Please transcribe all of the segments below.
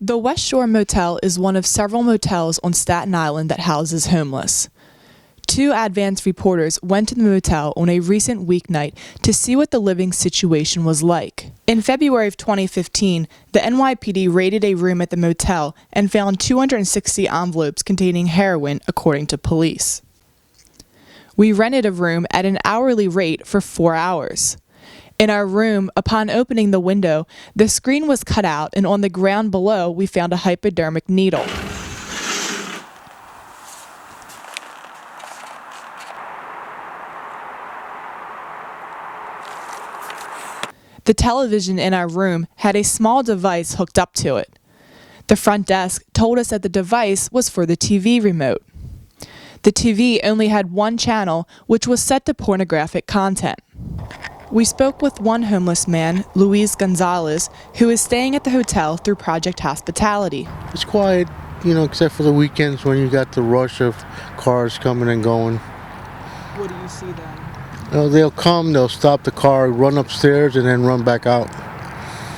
The West Shore Motel is one of several motels on Staten Island that houses homeless. Two Advance reporters went to the motel on a recent weeknight to see what the living situation was like. In February of 2015, the NYPD raided a room at the motel and found 260 envelopes containing heroin, according to police. We rented a room at an hourly rate for 4 hours. In our room, upon opening the window, the screen was cut out, and on the ground below, we found a hypodermic needle. The television in our room had a small device hooked up to it. The front desk told us that the device was for the TV remote. The TV only had one channel, which was set to pornographic content. We spoke with one homeless man, Gonzalez, who is staying at the hotel through Project Hospitality. It's quiet, except for the weekends when you got the rush of cars coming and going. What do you see then? They'll come, they'll stop the car, run upstairs, and then run back out.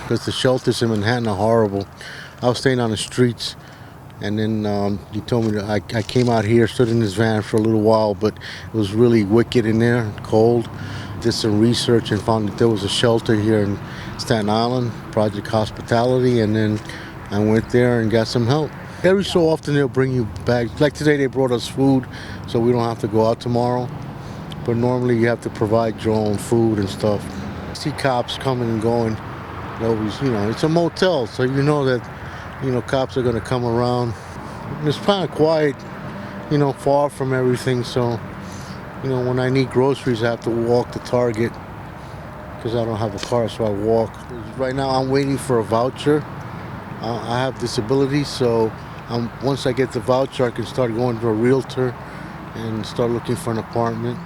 Because the shelters in Manhattan are horrible. I was staying on the streets, and then he told me that I came out here, stood in his van for a little while, but it was really wicked in there, cold. Did some research and found that there was a shelter here in Staten Island, Project Hospitality, and then I went there and got some help. Every so often they'll bring you bags. Like today they brought us food, so we don't have to go out tomorrow. But normally you have to provide your own food and stuff. I see cops coming and going. Always, it's a motel, so you know that, cops are gonna come around. It's kind of quiet, far from everything, so when I need groceries, I have to walk to Target because I don't have a car, so I walk. Right now, I'm waiting for a voucher. I have disabilities, so once I get the voucher, I can start going to a realtor and start looking for an apartment.